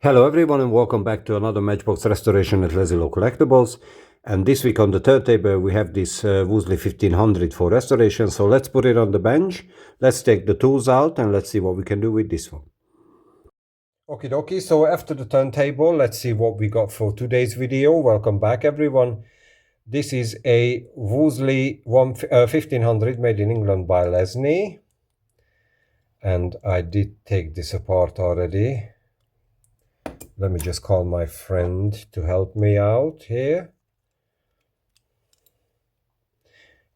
Hello everyone and welcome back to another Matchbox restoration at Lazi-low collectables. And this week on the turntable we have this Wolseley 1500 for restoration. So let's put it on the bench, let's take the tools out and let's see what we can do with this one. Okie dokie, so after the turntable, let's see what we got for today's video. Welcome back everyone. This is a Wolseley 1500 made in England by Lesney. And I did take this apart already. Let me just call my friend to help me out here.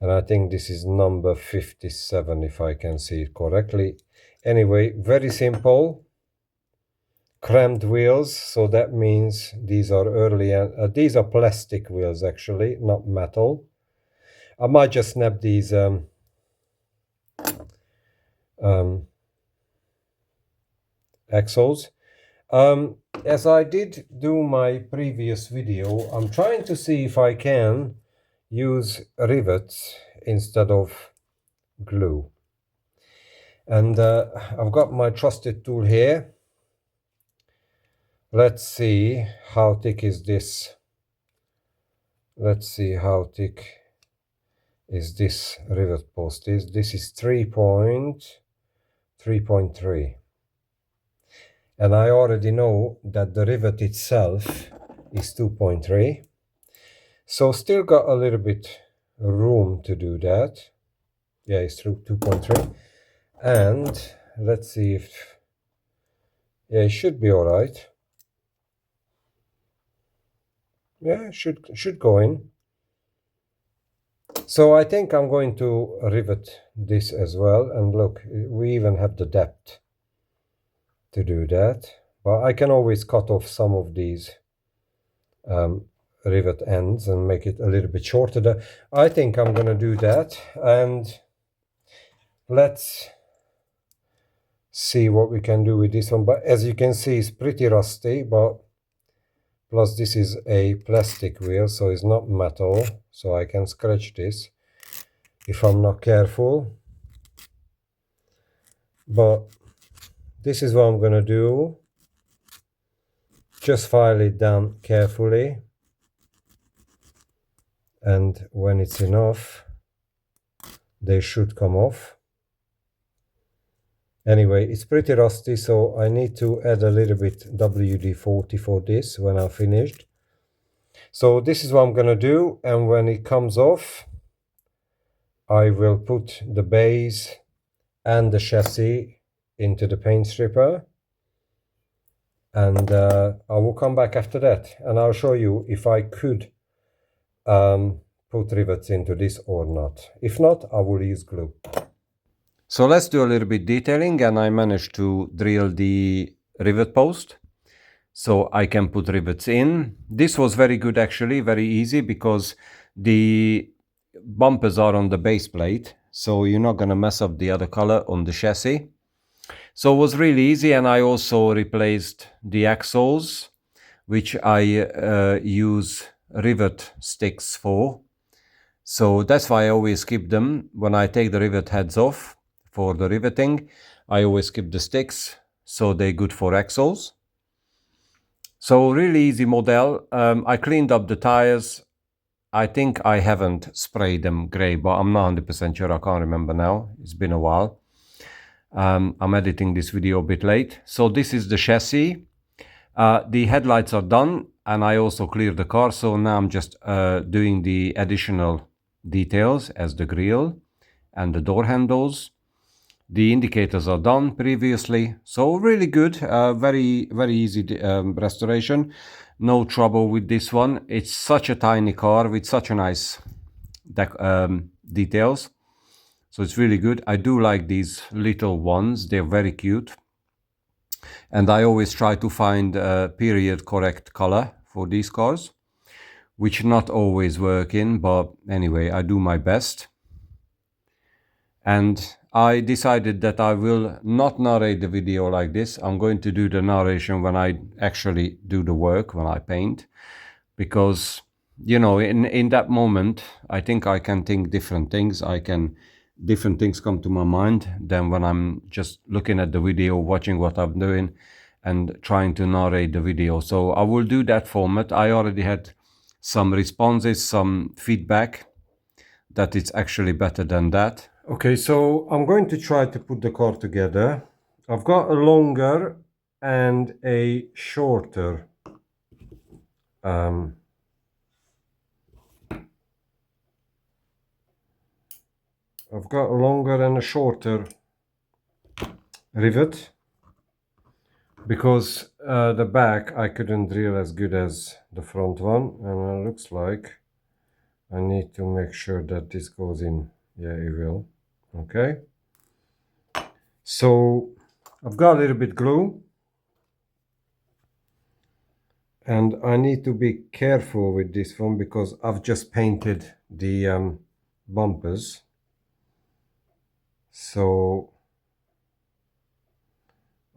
And I think this is number 57 if I can see it correctly. Anyway, very simple. Crammed wheels, so that means these are these are plastic wheels actually, not metal. I might just snap these axles. As I did do my previous video, I'm trying to see if I can use rivets instead of glue. And I've got my trusted tool here. Let's see how thick is this. Let's see how thick is this rivet post is. This is 3.3. And I already know that the rivet itself is 2.3. So still got a little bit room to do that. Yeah, it's through 2.3. And let's see if, yeah, it should be all right. Yeah, should go in. So I think I'm going to rivet this as well. And look, we even have the depth to do that. But I can always cut off some of these rivet ends and make it a little bit shorter. I think I'm going to do that. And let's see what we can do with this one. But as you can see, it's pretty rusty. But plus this is a plastic wheel, so it's not metal. So I can scratch this if I'm not careful. But this is what I'm going to do. Just file it down carefully. And when it's enough, they should come off. Anyway, it's pretty rusty, so I need to add a little bit WD-40 for this when I'm finished. So this is what I'm going to do, and when it comes off, I will put the base and the chassis into the paint stripper. And I will come back after that, and I'll show you if I could put rivets into this or not. If not, I will use glue. So let's do a little bit detailing, and I managed to drill the rivet post so I can put rivets in. This was very good actually, very easy, because the bumpers are on the base plate, so you're not going to mess up the other color on the chassis. So it was really easy, and I also replaced the axles, which I use rivet sticks for. So that's why I always keep them. When I take the rivet heads off for the riveting, I always keep the sticks, so they're good for axles. So really easy model. I cleaned up the tires. I think I haven't sprayed them grey, but I'm not 100% sure. I can't remember now. It's been a while. I'm editing this video a bit late. So this is the chassis. The headlights are done, and I also cleared the car. So now I'm just doing the additional details as the grille and the door handles. The indicators are done previously, so really good. Very easy restoration. No trouble with this one. It's such a tiny car with such a nice details, so it's really good. I do like these little ones. They're very cute, and I always try to find a period correct color for these cars, which not always work in, but anyway, I do my best. And I decided that I will not narrate the video like this. I'm going to do the narration when I actually do the work, when I paint, because, you know, in that moment, I think I can think different things. Different things come to my mind than when I'm just looking at the video, watching what I'm doing. and trying to narrate the video. So I will do that format. I already had some responses, some feedback that it's actually better than that. Okay, so I'm going to try to put the car together. I've got a longer and a shorter I've got a longer and a shorter rivet, because the back I couldn't drill as good as the front one, and it looks like I need to make sure that this goes in. Yeah, it will. Okay, so I've got a little bit glue, and I need to be careful with this one because I've just painted the bumpers, so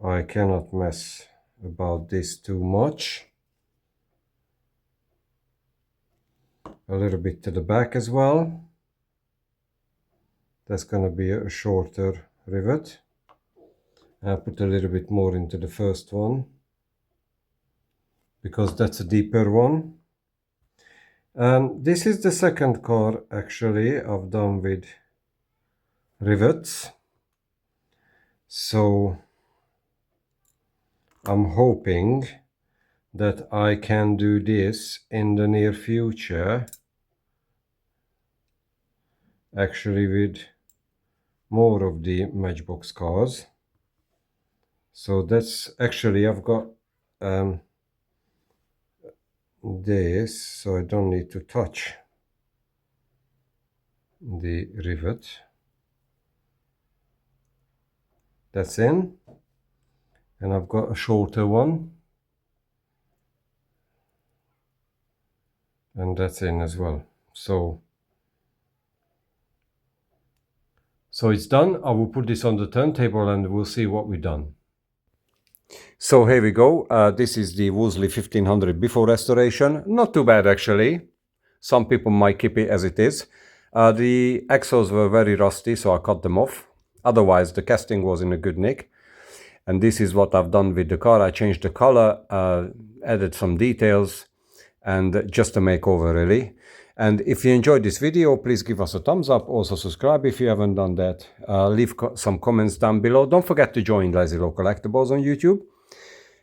I cannot mess about this too much. A little bit to the back as well. That's going to be a shorter rivet. I'll put a little bit more into the first one because that's a deeper one. This is the second car actually I've done with rivets, so I'm hoping that I can do this in the near future, actually with more of the Matchbox cars. So that's actually, I've got this, so I don't need to touch the rivet. That's in, and I've got a shorter one, and that's in as well. So it's done. I will put this on the turntable and we'll see what we've done. So here we go. This is the Wolseley 1500 before restoration. Not too bad actually. Some people might keep it as it is. The axles were very rusty, so I cut them off. Otherwise the casting was in a good nick. And this is what I've done with the car. I changed the color, added some details, and just a makeover really. And if you enjoyed this video, please give us a thumbs up. Also subscribe if you haven't done that. Leave some comments down below. Don't forget to join Lazi-low Collectables on YouTube.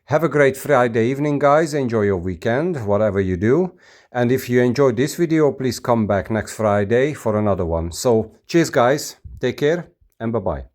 Have a great Friday evening, guys. Enjoy your weekend, whatever you do. And if you enjoyed this video, please come back next Friday for another one. So cheers, guys. Take care and bye-bye.